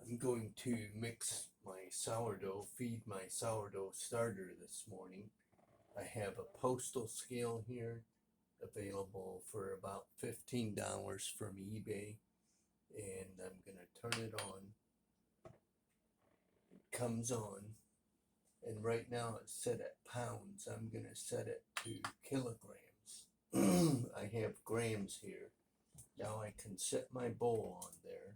I'm going to mix my sourdough, feed my sourdough starter this morning. I have a postal scale here available for about $15 from eBay, and I'm going to turn it on. It comes on, and right now it's set at pounds. I'm going to set it to kilograms. I have grams here. Now I can set my bowl on there.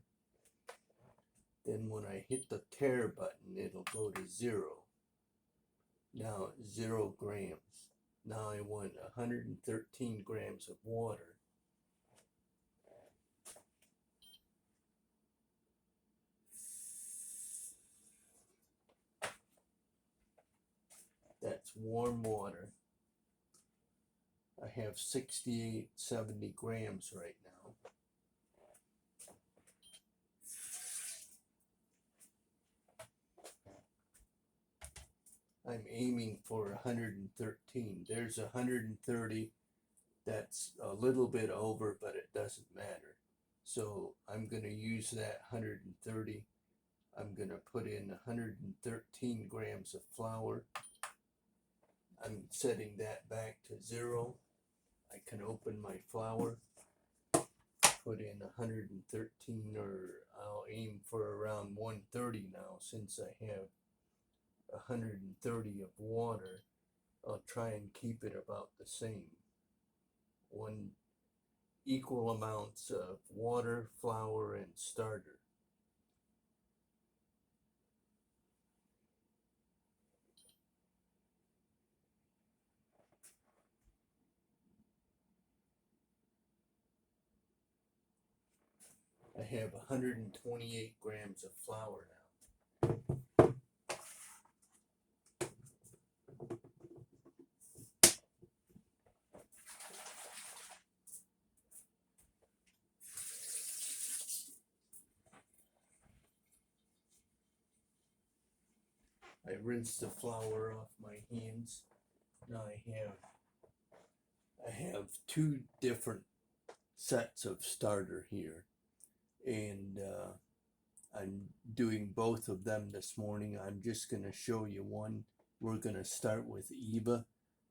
Then when I hit the tare button, it'll go to 0. Now 0 grams. Now I want 113 grams of water. That's warm water. I have 68, 70 grams right now. I'm aiming for 113. There's 130. That's a little bit over, but it doesn't matter. So I'm going to use that 130. I'm going to put in 113 grams of flour. I'm setting that back to 0. I can open my flour, put in 113, or I'll aim for around 130 now since I have 130 of water. I'll try and keep it about the same. One equal amounts of water, flour, and starter. I have 128 grams of flour now. I rinsed the flour off my hands. Now I have 2 different sets of starter here, and I'm doing both of them this morning. I'm just going to show you one. We're going to start with Eva.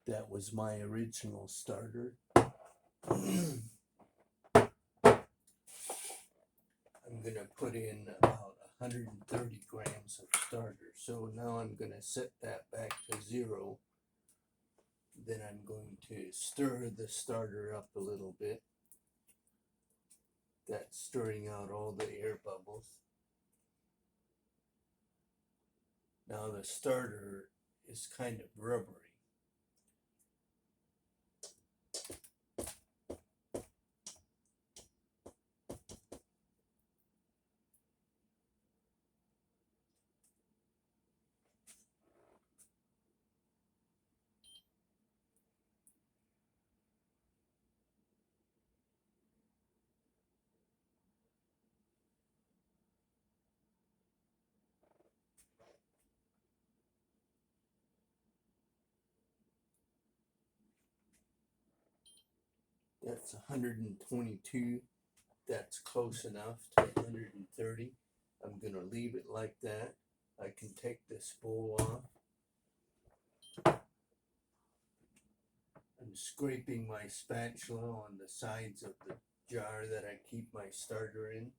That was my original starter. I'm going to put in about 130 grams of starter. So now I'm going to set that back to 0. Then I'm going to stir the starter up a little bit. That's stirring out all the air bubbles. Now the starter is kind of rubbery. That's 122. That's close enough to 130. I'm going to leave it like that. I can take this bowl off. I'm scraping my spatula on the sides of the jar that I keep my starter in.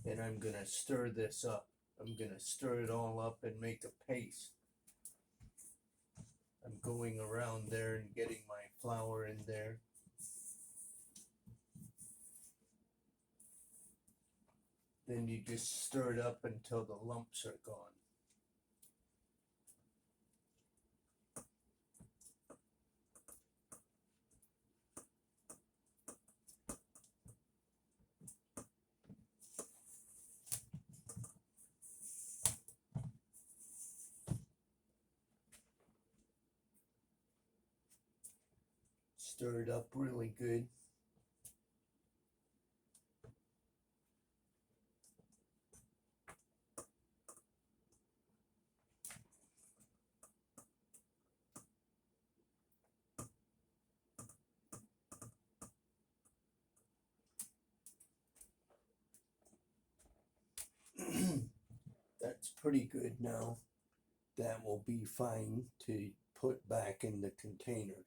And I'm going to stir this up. I'm going to stir it all up and make a paste. I'm going around there and getting my flour in there. Then you just stir it up until the lumps are gone. Stir it up really good. pretty good now. That will be fine to put back in the container.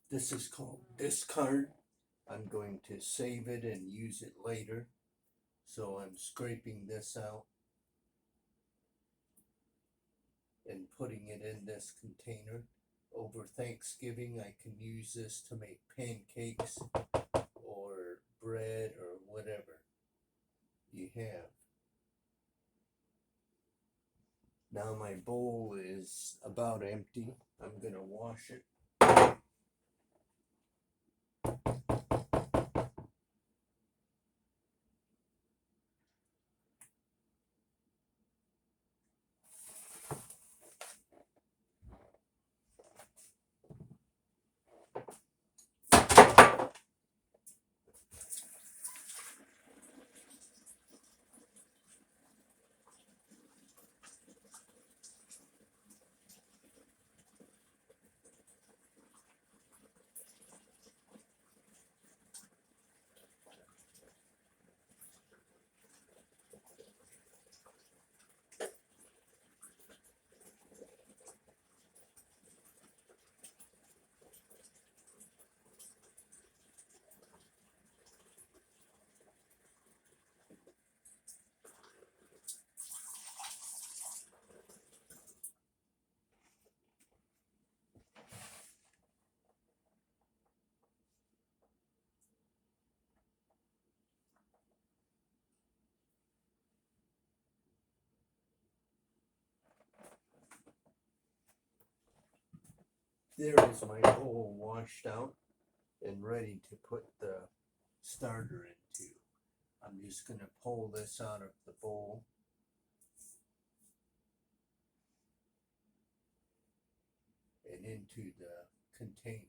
This is called discard. I'm going to save it and use it later. So I'm scraping this out and putting it in this container. Over Thanksgiving, I can use this to make pancakes or bread or whatever you have. Now my bowl is about empty. I'm gonna wash it. There is my bowl washed out and ready to put the starter into. I'm just gonna pull this out of the bowl. And into the container.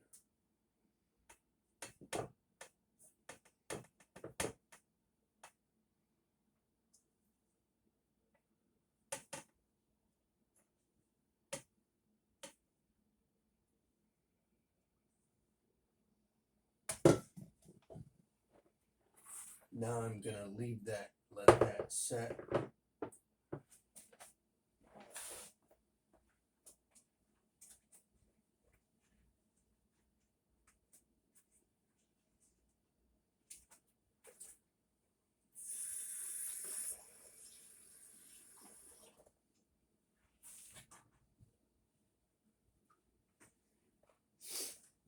Now I'm gonna leave that, let that set.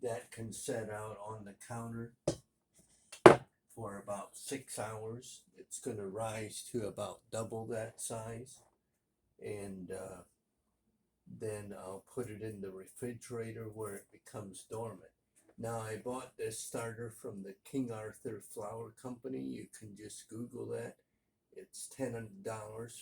That can set out on the counter for about 6 hours. It's going to rise to about double that size. And then I'll put it in the refrigerator where it becomes dormant. Now I bought this starter from the King Arthur Flour Company. You can just Google that. It's $10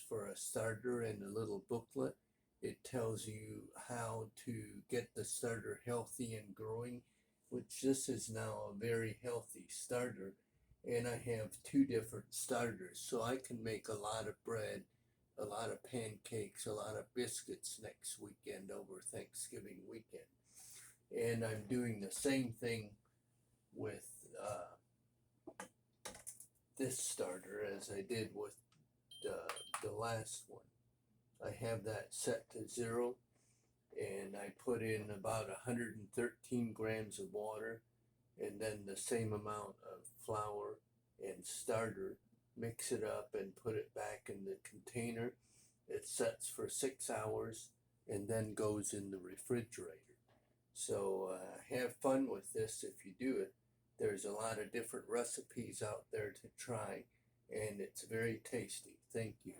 for a starter and a little booklet. It tells you how to get the starter healthy and growing, which this is now a very healthy starter. And I have 2 different starters, so I can make a lot of bread, a lot of pancakes, a lot of biscuits next weekend over Thanksgiving weekend. And I'm doing the same thing with this starter as I did with the last one. I have that set to 0, and I put in about 113 grams of water and then the same amount of flour and starter. Mix it up and put it back in the container. It sets for 6 hours and then goes in the refrigerator. So have fun with this if you do it. There's a lot of different recipes out there to try, and it's very tasty. Thank you.